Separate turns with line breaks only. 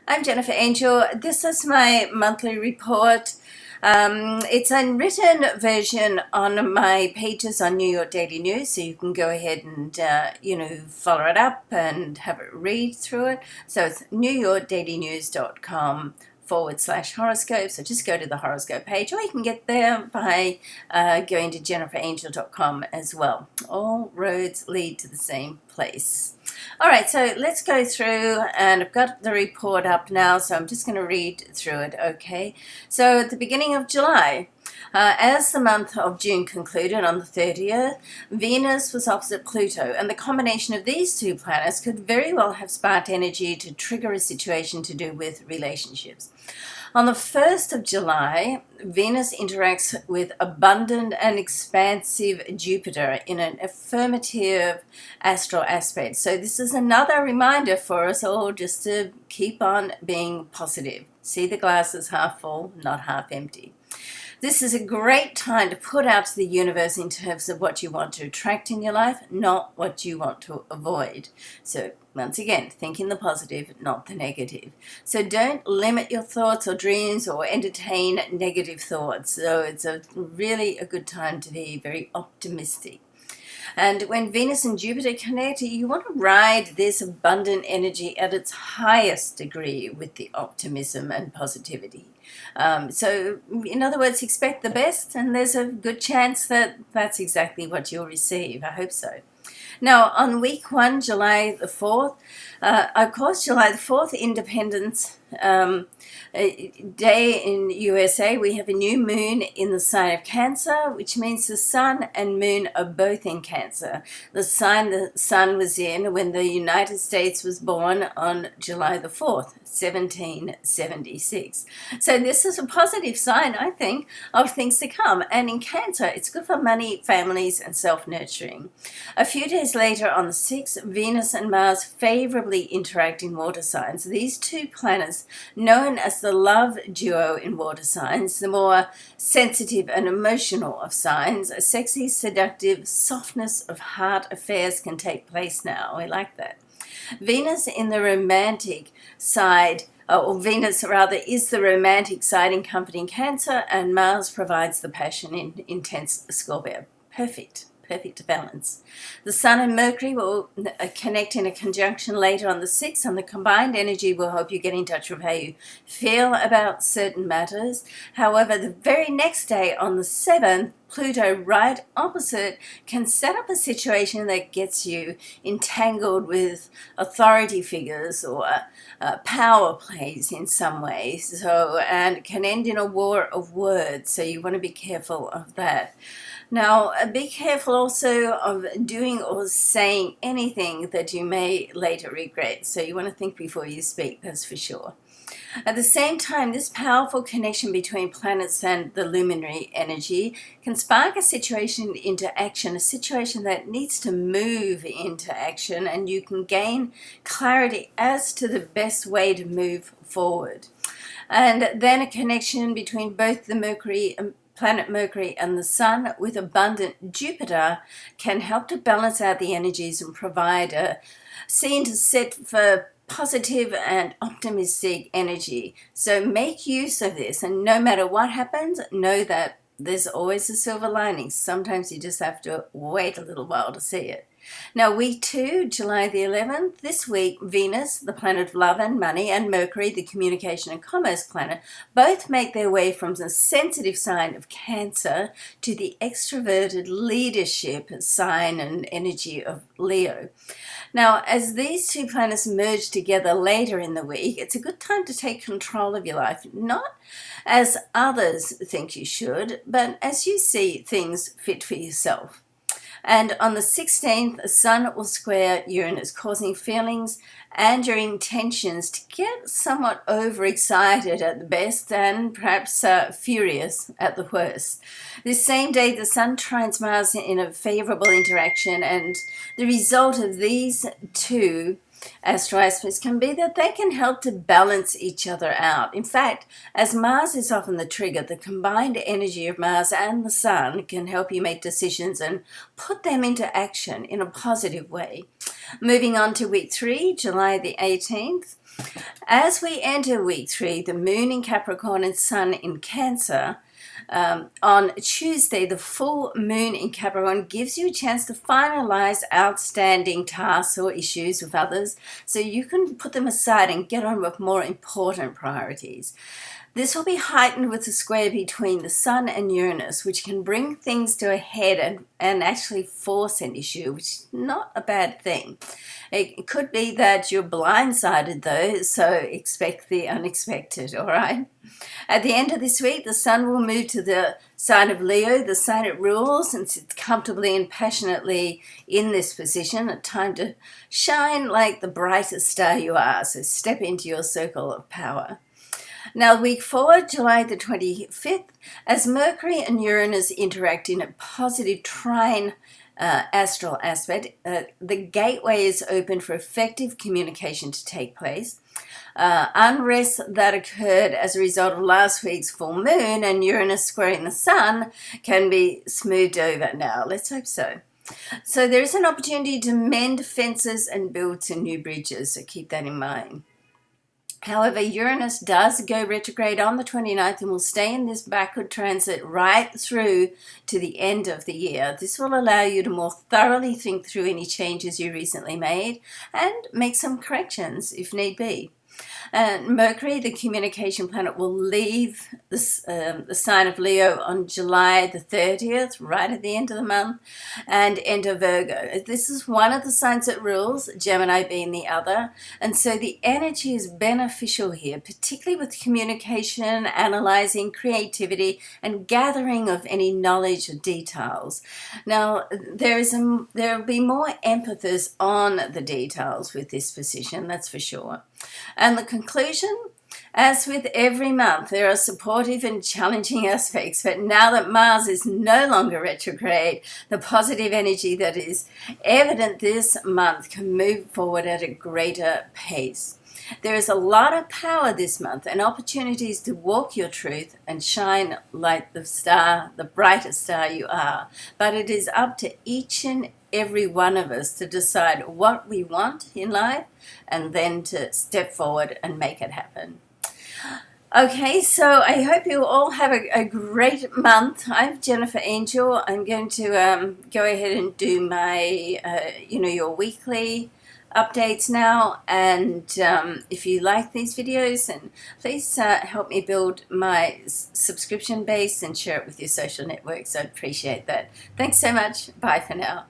I'm Jennifer Angel. This is my monthly report. It's a written version on my pages on New York Daily News, so you can go ahead and follow it up and have a read through it. So it's newyorkdailynews.com/horoscope. So just go to the horoscope page, or you can get there by going to jenniferangel.com as well. All roads lead to the same place. All right, so let's go through, and I've got the report up now, so I'm just going to read through it, okay? So at the beginning of July, as the month of June concluded on the 30th, Venus was opposite Pluto, and the combination of these two planets could very well have sparked energy to trigger a situation to do with relationships. On the 1st of July, Venus interacts with abundant and expansive Jupiter in an affirmative astral aspect. So this is another reminder for us all just to keep on being positive. See the glass as half full, not half empty. This is a great time to put out to the universe in terms of what you want to attract in your life, not what you want to avoid. So once again, think in the positive, not the negative. So don't limit your thoughts or dreams or entertain negative thoughts. So it's really a good time to be very optimistic. And when Venus and Jupiter connect, you want to ride this abundant energy at its highest degree with the optimism and positivity. So, in other words, expect the best, and there's a good chance that that's exactly what you'll receive. I hope so. Now, on week 1, July the 4th, of course, July the 4th, Independence Day in USA, we have a new moon in the sign of Cancer, which means the sun and moon are both in Cancer. The sign the sun was in when the United States was born on July the 4th, 1776. So this is a positive sign, I think, of things to come. And in Cancer, it's good for money, families, and self-nurturing. A few days later, on the 6th, Venus and Mars favorably interact in water signs. These two planets, known as the love duo in water signs, the more sensitive and emotional of signs, a sexy, seductive softness of heart affairs can take place now. I like that. Venus in the romantic side, or Venus rather, is the romantic side in comforting Cancer, and Mars provides the passion in intense Scorpio. Perfect balance. The Sun and Mercury will connect in a conjunction later on the 6th, and the combined energy will help you get in touch with how you feel about certain matters. However, the very next day on the 7th, Pluto, right opposite, can set up a situation that gets you entangled with authority figures or power plays in some ways, and can end in a war of words, so you want to be careful of that. Now, be careful also of doing or saying anything that you may later regret, so you want to think before you speak, that's for sure. At the same time, this powerful connection between planets and the luminary energy can spark a situation into action, a situation that needs to move into action, and you can gain clarity as to the best way to move forward. And then a connection between both the planet Mercury and the Sun with abundant Jupiter can help to balance out the energies and provide a scene to set for positive and optimistic energy. So make use of this, and no matter what happens, know that there's always a silver lining. Sometimes you just have to wait a little while to see it. Now, week 2, July the 11th, this week, Venus, the planet of love and money, and Mercury, the communication and commerce planet, both make their way from the sensitive sign of Cancer to the extroverted leadership sign and energy of Leo. Now, as these two planets merge together later in the week, it's a good time to take control of your life, not as others think you should, but as you see things fit for yourself. And on the 16th, the Sun will square Uranus, causing feelings and your intentions to get somewhat overexcited at the best and perhaps furious at the worst. This same day, the Sun trines Mars in a favorable interaction, and the result of these two astral aspects can be that they can help to balance each other out. In fact, as Mars is often the trigger, the combined energy of Mars and the Sun can help you make decisions and put them into action in a positive way. Moving on to week 3, July the 18th. As we enter week 3, the Moon in Capricorn and Sun in Cancer, on Tuesday, the full moon in Capricorn gives you a chance to finalize outstanding tasks or issues with others so you can put them aside and get on with more important priorities. This will be heightened with the square between the Sun and Uranus, which can bring things to a head and actually force an issue, which is not a bad thing. It could be that you're blindsided, though, so expect the unexpected, all right? At the end of this week, the Sun will move to the sign of Leo, the sign it rules, and sits comfortably and passionately in this position. A time to shine like the brightest star you are, so step into your circle of power. Now, week 4, July the 25th, as Mercury and Uranus interact in a positive trine astral aspect, the gateway is open for effective communication to take place. Unrest that occurred as a result of last week's full moon and Uranus squaring the Sun can be smoothed over now. Let's hope so. So there is an opportunity to mend fences and build some new bridges, so keep that in mind. However, Uranus does go retrograde on the 29th and will stay in this backward transit right through to the end of the year. This will allow you to more thoroughly think through any changes you recently made and make some corrections if need be. And Mercury, the communication planet, will leave the sign of Leo on July the 30th, right at the end of the month, and enter Virgo. This is one of the signs it rules, Gemini being the other, and so the energy is beneficial here, particularly with communication, analyzing, creativity, and gathering of any knowledge or details. Now, there will be more emphasis on the details with this position, that's for sure. And the conclusion, as with every month, there are supportive and challenging aspects, but now that Mars is no longer retrograde, the positive energy that is evident this month can move forward at a greater pace. There is a lot of power this month and opportunities to walk your truth and shine like the star, the brightest star you are. But it is up to each and every one of us to decide what we want in life and then to step forward and make it happen. Okay, so I hope you all have a great month. I'm Jennifer Angel. I'm going to go ahead and do my, your weekly updates now, and if you like these videos, and please help me build my subscription base and share it with your social networks. I'd appreciate that. Thanks so much. Bye for now.